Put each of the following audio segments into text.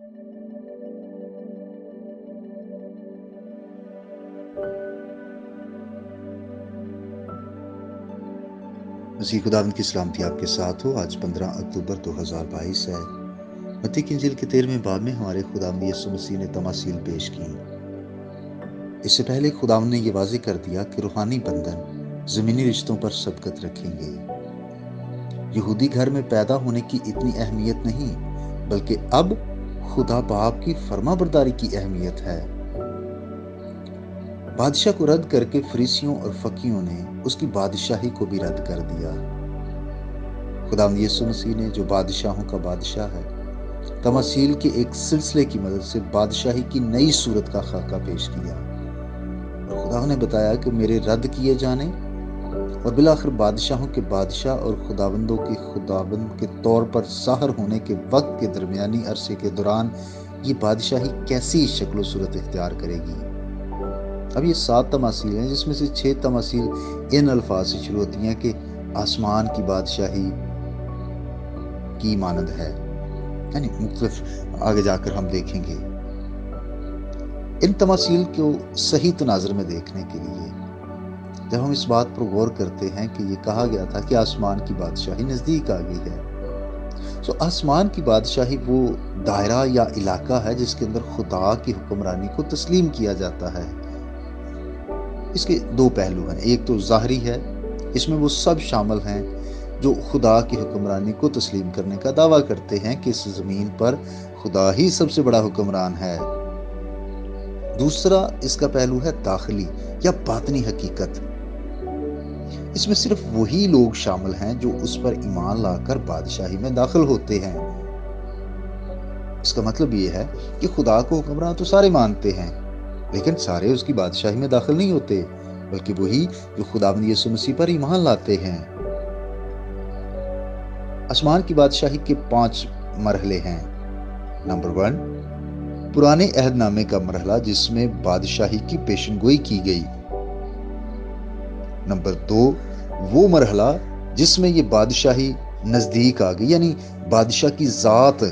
मसीह खुदावंद की सलामती आपके साथ हो। आज 15 अक्टूबर 2022 है। मत्ती की इंजील के 13वें बाब में हमारे खुदावंद यीशु मसीह ने तमासील पेश की। इससे पहले खुदावंद ने यह वाज़ेह कर दिया कि रूहानी बंधन ज़मीनी रिश्तों पर सबकत रखेंगे। यहूदी घर में पैदा होने की इतनी अहमियत नहीं, बल्कि अब खुदा बाप की फर्माबरदारी की अहमियत है। बादशाह को रद्द करके फरीसियों और फकीयों ने उसकी बादशाही को भी रद्द कर दिया। खुदावंद यीशु मसीह ने, जो बादशाहों का बादशाह है, तमासील के एक सिलसिले की मदद से बादशाही की नई सूरत का खाका पेश किया और खुदा ने बताया कि मेरे रद्द किए जाने और बिलाखिर बादशाहों के बादशाह और खुदावंदों के खुदावंद के तौर पर ज़ाहिर होने के वक्त के दरमियानी अरसे के दौरान ये बादशाही कैसी शक्ल सूरत इख्तियार करेगी। अब ये 7 तमासील हैं, जिसमें से 6 तमासील इन अल्फाज से शुरू होती हैं कि आसमान की बादशाही की मानद है, यानी मुख्तलिफ आगे जाकर हम देखेंगे। इन तमासील को सही तनाज़र में देखने के लिए जब हम इस बात पर गौर करते हैं कि ये कहा गया था कि आसमान की बादशाही नज़दीक आ गई है, तो आसमान की बादशाही वो दायरा या इलाका है जिसके अंदर खुदा की हुक्मरानी को तस्लीम किया जाता है। इसके 2 पहलू हैं। एक तो ज़ाहरी है, इसमें वो सब शामिल हैं जो खुदा की हुक्मरानी को तस्लीम करने का दावा करते हैं कि इस ज़मीन पर खुदा ही सबसे बड़ा हुक्मरान है। दूसरा इसका पहलू है दाखिली या बातनी हकीकत। इसमें सिर्फ वही लोग शामिल हैं जो उस पर ईमान लाकर बादशाही में दाखिल होते हैं। इसका मतलब ये है कि खुदा को हुक्मरान तो सारे मानते हैं, लेकिन सारे उसकी बादशाही में दाखिल नहीं होते, बल्कि वही जो खुदावंद यीशु मसीह पर ईमान लाते हैं। आसमान की बादशाही के 5 मरहले हैं। नंबर 1, पुराने अहदनामे का मरहला जिसमें बादशाही की पेशनगोई की गई। नंबर 2, वो मरहला जिसमें ये बादशाही नजदीक आ गई, यानी बादशाह की जात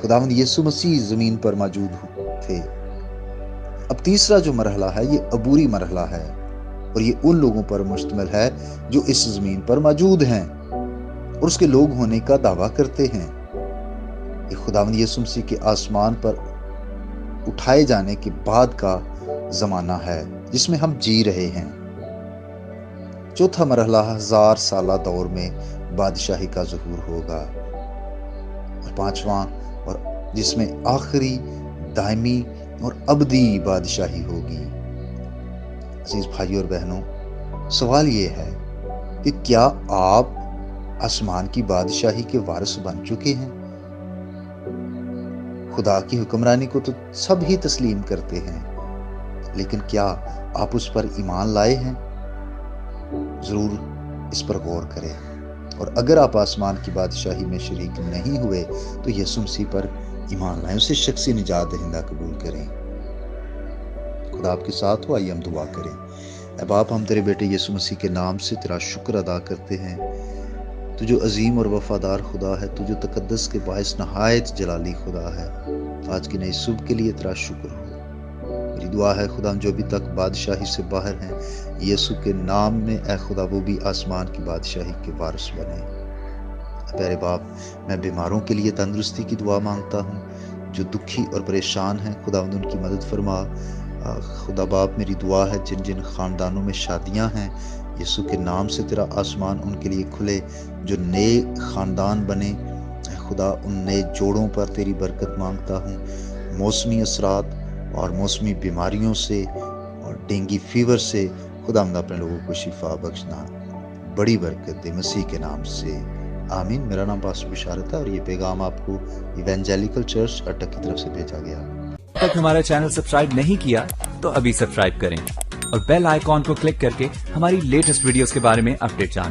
खुदावंद यीशु मसीह जमीन पर मौजूद थे। अब तीसरा जो मरहला है ये अबूरी मरहला है और ये उन लोगों पर मुश्तमिल है जो इस जमीन पर मौजूद हैं और उसके लोग होने का दावा करते हैं। ये खुदावंद यीशु मसीह के आसमान पर उठाए जाने के बाद का जमाना है जिसमें हम जी रहे हैं। चौथा मरहला 1000 साला दौर में बादशाही का ज़हूर होगा और 5वां और जिसमें आखिरी दायमी और अबदी बादशाही होगी। अजीज भाइयों और बहनों, सवाल ये है कि क्या आप आसमान की बादशाही के वारिस बन चुके हैं? खुदा की हुक्मरानी को तो सब ही तस्लीम करते हैं, लेकिन क्या आप उस पर ईमान लाए हैं? जरूर इस पर गौर करें और अगर आप आसमान की बादशाही में शरीक नहीं हुए तो यीशु मसीह पर ईमान लाएं, उसे शख्सी निजात दहिंदा कबूल करें। खुदा आपके साथ हो। आइए हम दुआ करें। ऐ बाप, हम तेरे बेटे यीशु मसीह के नाम से तेरा शुक्र अदा करते हैं। तू जो अजीम और वफादार खुदा है, तू जो तकद्दस के बायस नहायत जलाली खुदा है, आज की नई सुबह के लिए तेरा शुक्र हो। मेरी दुआ है खुदा जो अभी तक बादशाही से बाहर हैं, यीशु के नाम में ऐ खुदा वो भी आसमान की बादशाही के वारिस बने। प्यारे बाप, मैं बीमारों के लिए तंदुरुस्ती की दुआ मांगता हूँ। जो दुखी और परेशान हैं खुदा उनकी मदद फरमा। खुदा बाप, मेरी दुआ है जिन जिन ख़ानदानों में शादियाँ हैं, यीशु के नाम से तेरा आसमान उनके लिए खुले। जो नए ख़ानदान बने खुदा, उन नए जोड़ों पर तेरी बरकत मांगता हूँ। मौसमी असरात और मौसमी बीमारियों से और डेंगू फीवर से खुदा अपने लोगों को शिफा बख्शना, बड़ी बरकत दे मसीह के नाम से, आमीन। मेरा नाम पास्टर बिशारत है और ये पैगाम आपको इवेंजेलिकल चर्च अटक की तरफ से भेजा गया। तक हमारा चैनल सब्सक्राइब नहीं किया तो अभी सब्सक्राइब करें और बेल आइकॉन को क्लिक करके हमारी लेटेस्ट वीडियोस के बारे में अपडेट जानें।